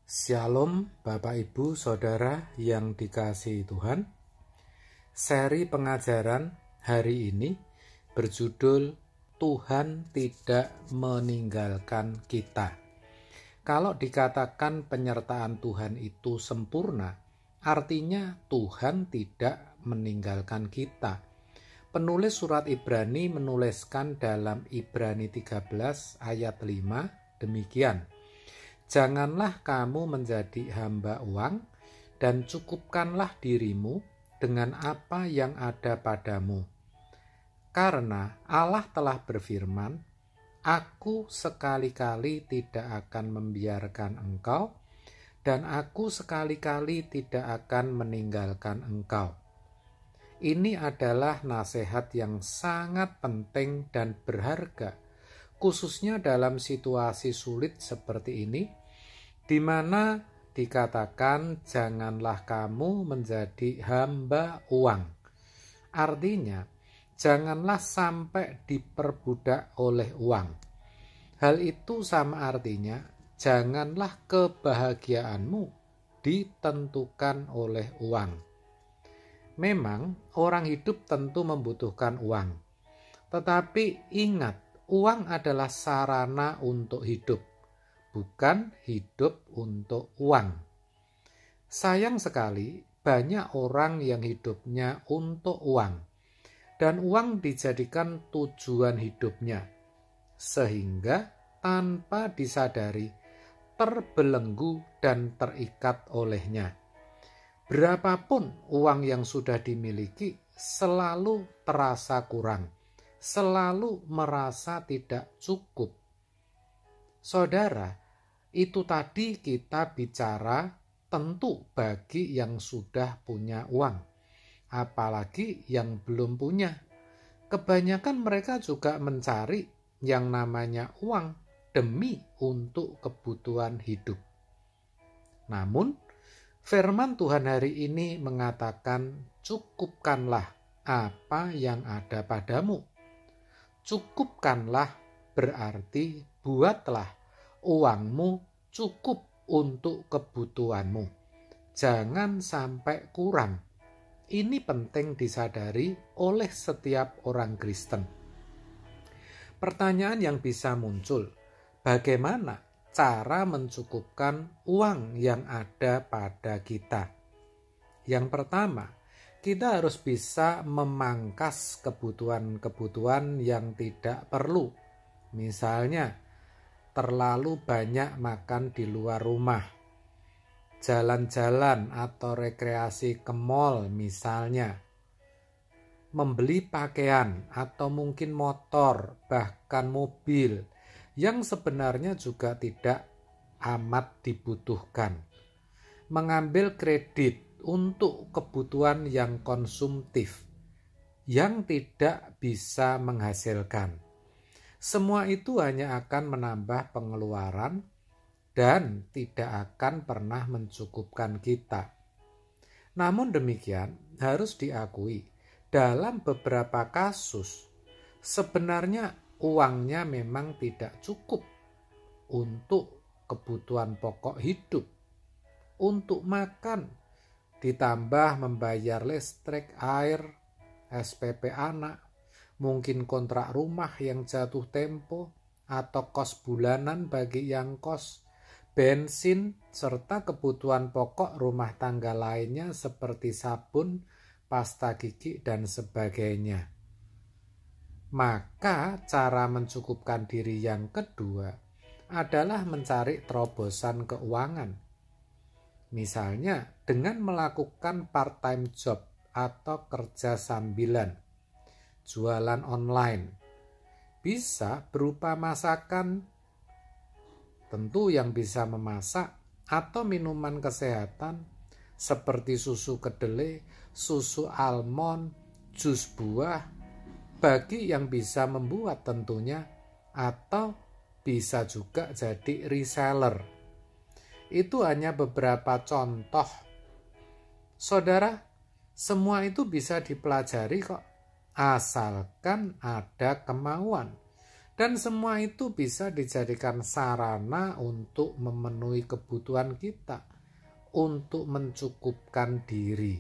Shalom Bapak Ibu Saudara yang dikasihi Tuhan. Seri pengajaran hari ini berjudul Tuhan Tidak Meninggalkan Kita. Kalau dikatakan penyertaan Tuhan itu sempurna, artinya Tuhan tidak meninggalkan kita. Penulis surat Ibrani menuliskan dalam Ibrani 13 ayat 5 demikian. Janganlah kamu menjadi hamba uang dan cukupkanlah dirimu dengan apa yang ada padamu. Karena Allah telah berfirman, Aku sekali-kali tidak akan membiarkan engkau dan aku sekali-kali tidak akan meninggalkan engkau. Ini adalah nasihat yang sangat penting dan berharga, khususnya dalam situasi sulit seperti ini, di mana dikatakan janganlah kamu menjadi hamba uang. Artinya, janganlah sampai diperbudak oleh uang. Hal itu sama artinya, janganlah kebahagiaanmu ditentukan oleh uang. Memang orang hidup tentu membutuhkan uang. Tetapi ingat, uang adalah sarana untuk hidup, bukan hidup untuk uang. Sayang sekali, banyak orang yang hidupnya untuk uang, dan uang dijadikan tujuan hidupnya, sehingga tanpa disadari terbelenggu dan terikat olehnya. Berapapun uang yang sudah dimiliki, selalu terasa kurang, selalu merasa tidak cukup. Saudara, itu tadi kita bicara tentu bagi yang sudah punya uang, apalagi yang belum punya. Kebanyakan mereka juga mencari yang namanya uang demi untuk kebutuhan hidup. Namun, firman Tuhan hari ini mengatakan, cukupkanlah apa yang ada padamu. Cukupkanlah berarti buatlah uangmu cukup untuk kebutuhanmu. Jangan sampai kurang. Ini penting disadari oleh setiap orang Kristen. Pertanyaan yang bisa muncul, bagaimana cara mencukupkan uang yang ada pada kita? Yang pertama, kita harus bisa memangkas kebutuhan-kebutuhan yang tidak perlu. Misalnya, terlalu banyak makan di luar rumah, jalan-jalan atau rekreasi ke mall misalnya, membeli pakaian atau mungkin motor, bahkan mobil, yang sebenarnya juga tidak amat dibutuhkan. Mengambil kredit untuk kebutuhan yang konsumtif, yang tidak bisa menghasilkan. Semua itu hanya akan menambah pengeluaran dan tidak akan pernah mencukupkan kita. Namun demikian, harus diakui, dalam beberapa kasus, sebenarnya uangnya memang tidak cukup untuk kebutuhan pokok hidup, untuk makan, ditambah membayar listrik, air, SPP anak, mungkin kontrak rumah yang jatuh tempo, atau kos bulanan bagi yang kos, bensin, serta kebutuhan pokok rumah tangga lainnya seperti sabun, pasta gigi, dan sebagainya. Maka cara mencukupkan diri yang kedua adalah mencari terobosan keuangan. Misalnya dengan melakukan part-time job atau kerja sambilan, jualan online. Bisa berupa masakan, tentu yang bisa memasak, atau minuman kesehatan seperti susu kedelai, susu almond, jus buah, bagi yang bisa membuat tentunya, atau bisa juga jadi reseller. Itu hanya beberapa contoh. Saudara, semua itu bisa dipelajari kok, asalkan ada kemauan Dan semua itu bisa dijadikan sarana untuk memenuhi kebutuhan kita, untuk mencukupkan diri.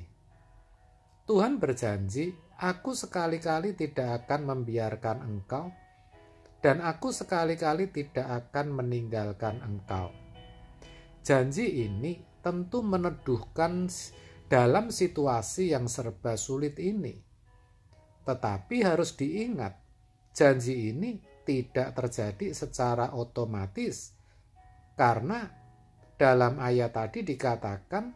Tuhan berjanji, aku sekali-kali tidak akan membiarkan engkau, dan aku sekali-kali tidak akan meninggalkan engkau. Janji ini tentu meneduhkan dalam situasi yang serba sulit ini. Tetapi harus diingat, janji ini tidak terjadi secara otomatis, karena dalam ayat tadi dikatakan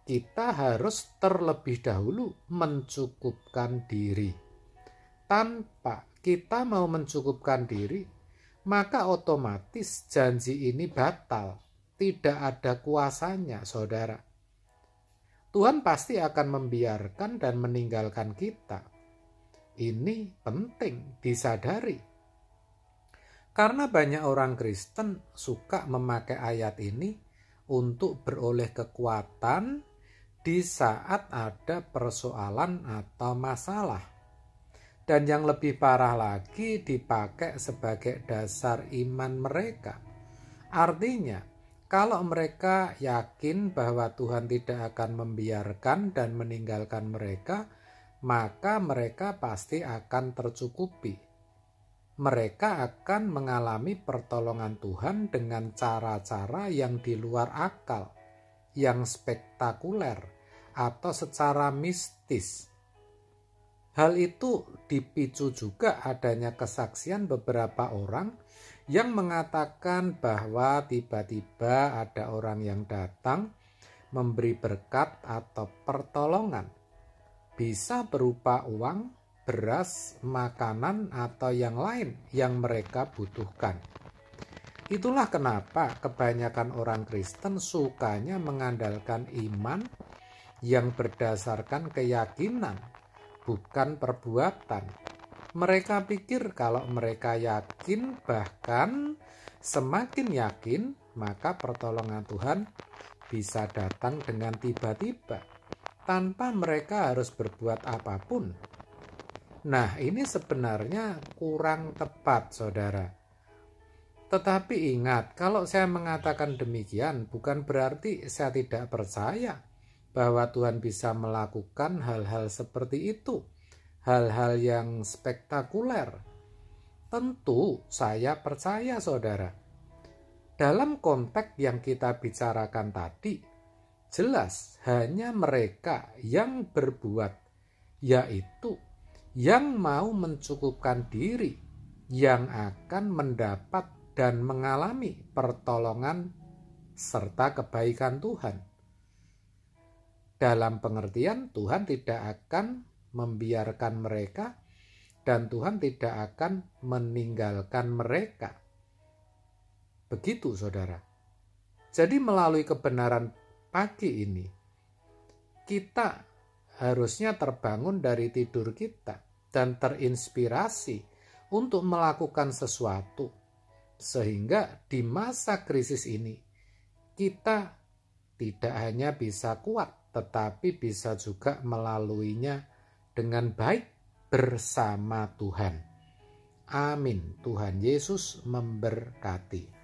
kita harus terlebih dahulu mencukupkan diri. Tanpa kita mau mencukupkan diri, maka otomatis janji ini batal, tidak ada kuasanya, saudara. Tuhan pasti akan membiarkan dan meninggalkan kita. Ini penting disadari. Karena banyak orang Kristen suka memakai ayat ini untuk beroleh kekuatan di saat ada persoalan atau masalah. Dan yang lebih parah lagi, dipakai sebagai dasar iman mereka. Artinya, kalau mereka yakin bahwa Tuhan tidak akan membiarkan dan meninggalkan mereka, maka mereka pasti akan tercukupi. Mereka akan mengalami pertolongan Tuhan dengan cara-cara yang di luar akal, yang spektakuler, atau secara mistis. Hal itu dipicu juga adanya kesaksian beberapa orang yang mengatakan bahwa tiba-tiba ada orang yang datang memberi berkat atau pertolongan. Bisa berupa uang, beras, makanan, atau yang lain yang mereka butuhkan. Itulah kenapa kebanyakan orang Kristen sukanya mengandalkan iman yang berdasarkan keyakinan, bukan perbuatan. Mereka pikir kalau mereka yakin, bahkan semakin yakin, maka pertolongan Tuhan bisa datang dengan tiba-tiba, tanpa mereka harus berbuat apapun. Nah, ini sebenarnya kurang tepat, saudara. Tetapi ingat, kalau saya mengatakan demikian, bukan berarti saya tidak percaya bahwa Tuhan bisa melakukan hal-hal seperti itu. Hal-hal yang spektakuler. Tentu saya percaya, saudara. Dalam konteks yang kita bicarakan tadi, jelas hanya mereka yang berbuat, yaitu yang mau mencukupkan diri, yang akan mendapat dan mengalami pertolongan serta kebaikan Tuhan. Dalam pengertian, Tuhan tidak akan membiarkan mereka dan Tuhan tidak akan meninggalkan mereka. Begitu, saudara. Jadi melalui kebenaran pagi ini, kita harusnya terbangun dari tidur kita dan terinspirasi untuk melakukan sesuatu, sehingga di masa krisis ini kita tidak hanya bisa kuat, tetapi bisa juga melaluinya dengan baik bersama Tuhan. Amin. Tuhan Yesus memberkati.